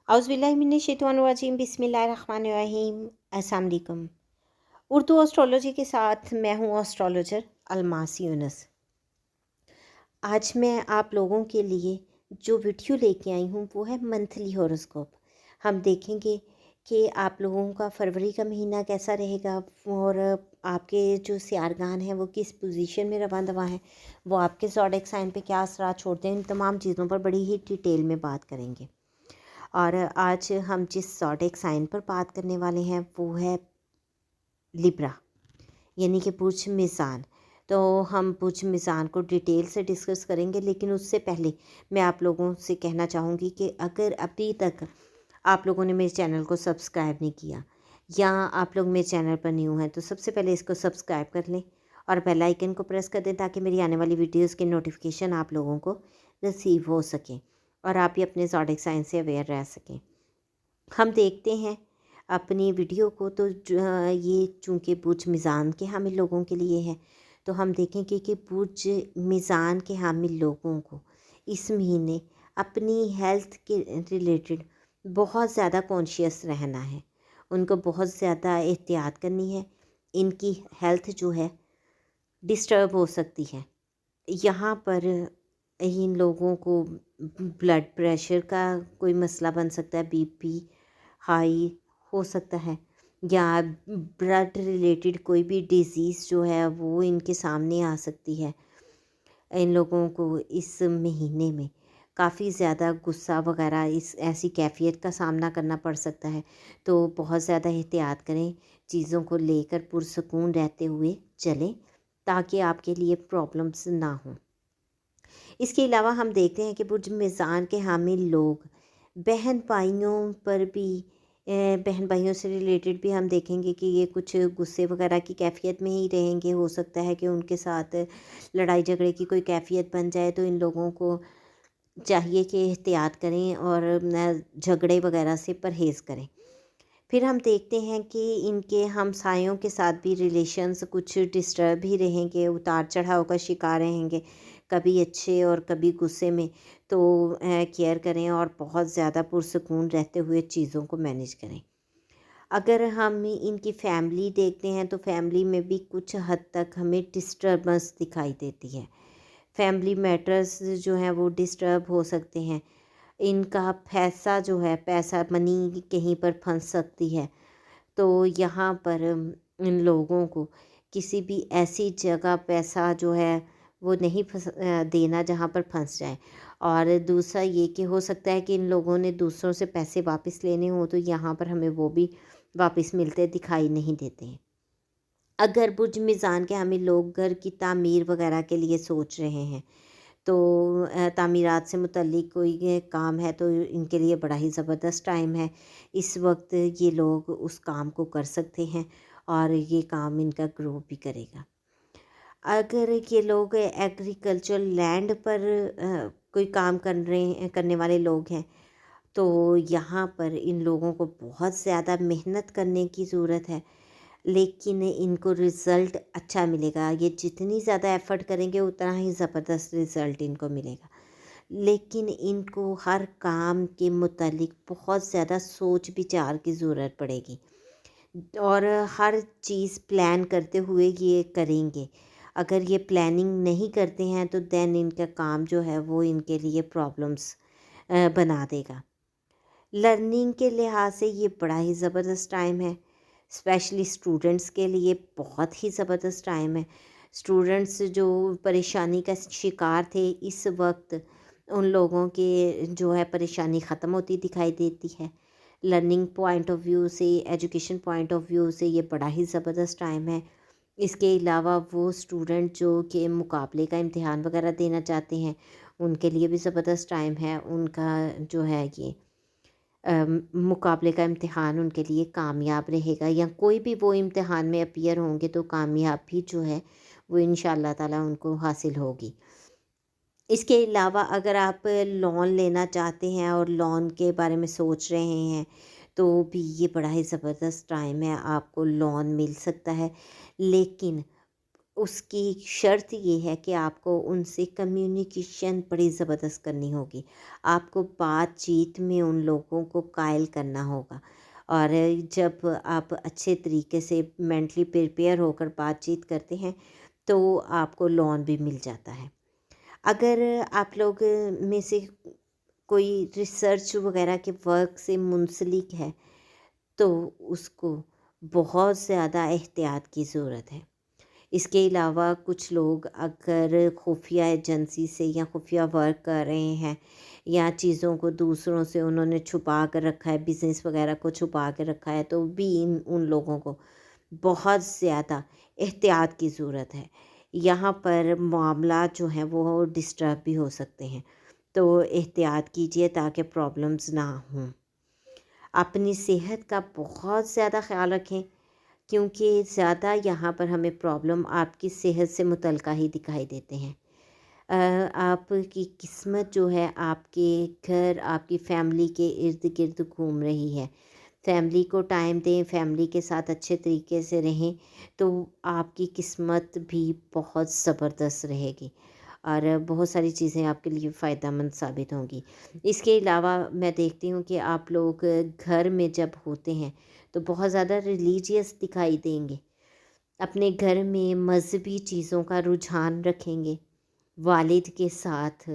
औज़ुबिल्लाहिमिनश्शैतानिर्रजीम बिस्मिल्लाहिर्रहमानिर्रहीम। अस्सलाम वालेकुम। उर्दू एस्ट्रोलॉजी के साथ मैं हूँ एस्ट्रोलॉजर अलमास यूनुस। आज मैं आप लोगों के लिए जो वीडियो लेके आई हूँ वो है मंथली हॉरोस्कोप। हम देखेंगे कि आप लोगों का फरवरी का महीना कैसा रहेगा और आपके जो सियारगान हैं वो किस पोजीशन में रवां दवा हैं, वो आपके ज़ोडिएक साइन पे क्या असरात छोड़ते हैं, इन तमाम चीज़ों पर बड़ी ही डिटेल में बात करेंगे। और आज हम जिस ज़ोडिएक साइन पर बात करने वाले हैं वो है लिब्रा, यानी कि बुर्ज मीज़ान। तो हम बुर्ज मीज़ान को डिटेल से डिस्कस करेंगे, लेकिन उससे पहले मैं आप लोगों से कहना चाहूँगी कि अगर अभी तक आप लोगों ने मेरे चैनल को सब्सक्राइब नहीं किया या आप लोग मेरे चैनल पर न्यू हैं तो सबसे पहले इसको सब्सक्राइब कर लें और बेल आइकन को प्रेस कर दें ताकि मेरी आने वाली वीडियोस की नोटिफिकेशन आप लोगों को रिसीव हो सके और आप भी अपने ज़ोडिएक साइन से अवेयर रह सकें। हम देखते हैं अपनी वीडियो को, तो ये चूँकि बुर्ज मीज़ान के हामिल लोगों के लिए है, तो हम देखेंगे कि बुर्ज मीज़ान के हामिल लोगों को इस महीने अपनी हेल्थ के रिलेटेड बहुत ज़्यादा कॉन्शियस रहना है, उनको बहुत ज़्यादा एहतियात करनी है। इनकी हेल्थ जो है डिस्टर्ब हो सकती है। यहाँ पर इन लोगों को ब्लड प्रेशर का कोई मसला बन सकता है, बीपी हाई हो सकता है, या ब्लड रिलेटेड कोई भी डिज़ीज़ जो है वो इनके सामने आ सकती है। इन लोगों को इस महीने में काफ़ी ज़्यादा गुस्सा वगैरह इस ऐसी कैफ़ियत का सामना करना पड़ सकता है, तो बहुत ज़्यादा एहतियात करें, चीज़ों को लेकर पुरसकून रहते हुए चलें ताकि आपके लिए प्रॉब्लम्स ना हों। इसके अलावा हम देखते हैं कि बुर्ज मीज़ान के हामिल लोग बहन भाइयों पर भी बहन भाइयों से रिलेटेड भी हम देखेंगे कि ये कुछ गुस्से वगैरह की कैफ़ियत में ही रहेंगे। हो सकता है कि उनके साथ लड़ाई झगड़े की कोई कैफ़ियत बन जाए, तो इन लोगों को चाहिए कि एहतियात करें और झगड़े वगैरह से परहेज़ करें। फिर हम देखते हैं कि इनके हमसायों के साथ भी रिलेशंस कुछ डिस्टर्ब ही रहेंगे, उतार चढ़ाव का शिकार रहेंगे, कभी अच्छे और कभी गुस्से में। तो केयर करें और बहुत ज़्यादा पुरसकून रहते हुए चीज़ों को मैनेज करें। अगर हम इनकी फैमिली देखते हैं तो फैमिली में भी कुछ हद तक हमें डिस्टर्बेंस दिखाई देती है। फैमिली मैटर्स जो हैं वो डिस्टर्ब हो सकते हैं। इनका पैसा जो है, पैसा मनी कहीं पर फंस सकती है, तो यहाँ पर इन लोगों को किसी भी ऐसी जगह पैसा जो है वो नहीं देना जहाँ पर फंस जाए। और दूसरा ये कि हो सकता है कि इन लोगों ने दूसरों से पैसे वापस लेने हों, तो यहाँ पर हमें वो भी वापस मिलते दिखाई नहीं देते हैं। अगर बुर्ज मीज़ान के हमें लोग घर की तामीर वगैरह के लिए सोच रहे हैं, तो तामीरात से मुतल्लिक़ कोई ये काम है, तो इनके लिए बड़ा ही ज़बरदस्त टाइम है। इस वक्त ये लोग उस काम को कर सकते हैं और ये काम इनका ग्रो भी करेगा। अगर ये लोग एग्रीकल्चर लैंड पर कोई काम करने वाले लोग हैं, तो यहाँ पर इन लोगों को बहुत ज़्यादा मेहनत करने की ज़रूरत है, लेकिन इनको रिज़ल्ट अच्छा मिलेगा। ये जितनी ज़्यादा एफ़र्ट करेंगे उतना ही ज़बरदस्त रिज़ल्ट इनको मिलेगा। लेकिन इनको हर काम के मुतालिक बहुत ज़्यादा सोच विचार की ज़रूरत पड़ेगी और हर चीज़ प्लान करते हुए ये करेंगे। अगर ये प्लानिंग नहीं करते हैं तो देन इनका काम जो है वो इनके लिए प्रॉब्लम्स बना देगा। लर्निंग के लिहाज से ये बड़ा ही ज़बरदस्त टाइम है, स्पेशली स्टूडेंट्स के लिए बहुत ही ज़बरदस्त टाइम है। स्टूडेंट्स जो परेशानी का शिकार थे, इस वक्त उन लोगों के जो है परेशानी ख़त्म होती दिखाई देती है। लर्निंग पॉइंट ऑफ व्यू से, एजुकेशन पॉइंट ऑफ व्यू से ये बड़ा ही ज़बरदस्त टाइम है। इसके अलावा वो स्टूडेंट जो कि मुकाबले का इम्तिहान वगैरह देना चाहते हैं, उनके लिए भी ज़बरदस्त टाइम है। उनका जो है ये मुकाबले का इम्तिहान उनके लिए कामयाब रहेगा, या कोई भी वो इम्तिहान में अपीयर होंगे तो कामयाबी जो है वो इंशाअल्लाह ताला उनको हासिल होगी। इसके अलावा अगर आप लोन लेना चाहते हैं और लोन के बारे में सोच रहे हैं, तो भी ये बड़ा ही ज़बरदस्त टाइम है, आपको लोन मिल सकता है। लेकिन اس کی شرط یہ ہے کہ آپ کو ان سے کمیونیکیشن بڑی زبردست کرنی ہوگی. آپ کو بات چیت میں ان لوگوں کو قائل کرنا ہوگا، اور جب آپ اچھے طریقے سے مینٹلی پریپیئر ہو کر بات چیت کرتے ہیں تو آپ کو لون بھی مل جاتا ہے. اگر آپ لوگ میں سے کوئی ریسرچ وغیرہ کے ورک سے منسلک ہے تو اس کو بہت زیادہ احتیاط کی ضرورت ہے. اس کے علاوہ کچھ لوگ اگر خفیہ ایجنسی سے یا خفیہ ورک کر رہے ہیں یا چیزوں کو دوسروں سے انہوں نے چھپا کر رکھا ہے، بزنس وغیرہ کو چھپا کے رکھا ہے، تو بھی ان لوگوں کو بہت زیادہ احتیاط کی ضرورت ہے. یہاں پر معاملات جو ہیں وہ ڈسٹرب بھی ہو سکتے ہیں، تو احتیاط کیجیے تاکہ پرابلمز نہ ہوں. اپنی صحت کا بہت زیادہ خیال رکھیں، کیونکہ زیادہ یہاں پر ہمیں پرابلم آپ کی صحت سے متعلقہ ہی دکھائی دیتے ہیں. آپ کی قسمت جو ہے آپ کے گھر، آپ کی فیملی کے ارد گرد گھوم رہی ہے. فیملی کو ٹائم دیں، فیملی کے ساتھ اچھے طریقے سے رہیں تو آپ کی قسمت بھی بہت زبردست رہے گی اور بہت ساری چیزیں آپ کے لیے فائدہ مند ثابت ہوں گی. اس کے علاوہ میں دیکھتی ہوں کہ آپ لوگ گھر میں جب ہوتے ہیں تو بہت زیادہ ریلیجیس دکھائی دیں گے. اپنے گھر میں مذہبی چیزوں کا رجحان رکھیں گے. والد کے ساتھ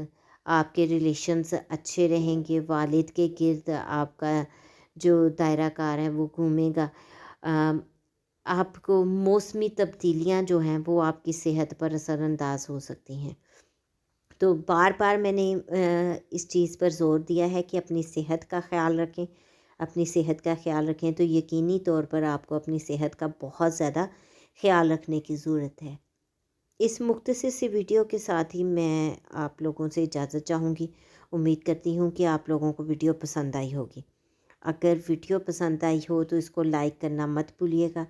آپ کے ریلیشنز اچھے رہیں گے، والد کے گرد آپ کا جو دائرہ کار ہے وہ گھومے گا. آپ کو موسمی تبدیلیاں جو ہیں وہ آپ کی صحت پر اثر انداز ہو سکتی ہیں. تو بار بار میں نے اس چیز پر زور دیا ہے کہ اپنی صحت کا خیال رکھیں. اپنی صحت کا خیال رکھیں تو یقینی طور پر آپ کو اپنی صحت کا بہت زیادہ خیال رکھنے کی ضرورت ہے. اس مختصر سی ویڈیو کے ساتھ ہی میں آپ لوگوں سے اجازت چاہوں گی. امید کرتی ہوں کہ آپ لوگوں کو ویڈیو پسند آئی ہوگی. اگر ویڈیو پسند آئی ہو تو اس کو لائک کرنا مت بھولیے گا.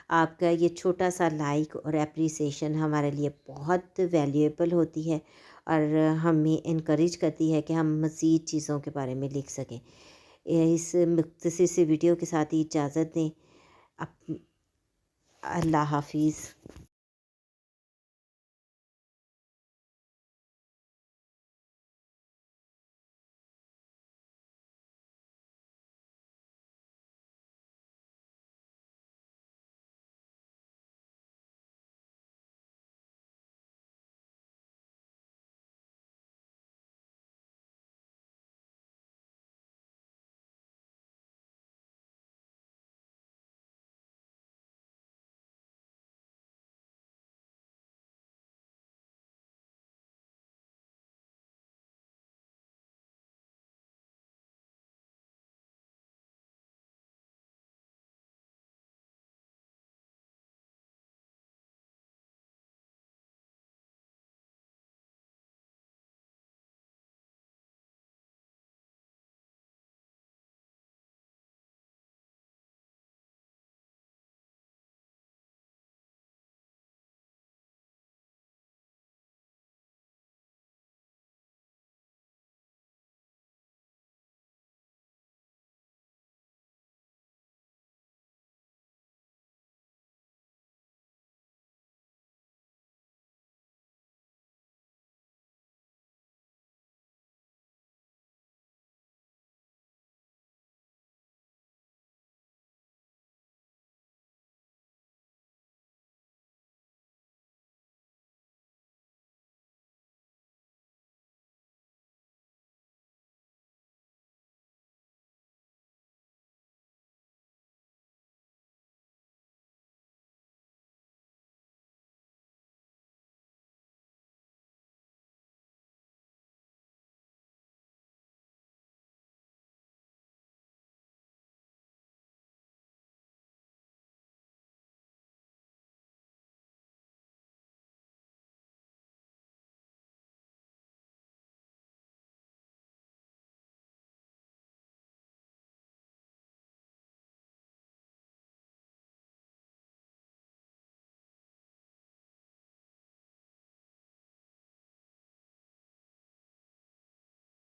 آپ کا یہ چھوٹا سا لائک اور اپریسیشن ہمارے لیے بہت ویلیویبل ہوتی ہے اور ہمیں انکریج کرتی ہے کہ ہم مزید چیزوں کے بارے میں لکھ سکیں. اس مختصر سی ویڈیو کے ساتھ ہی اجازت دیں. اللہ حافظ.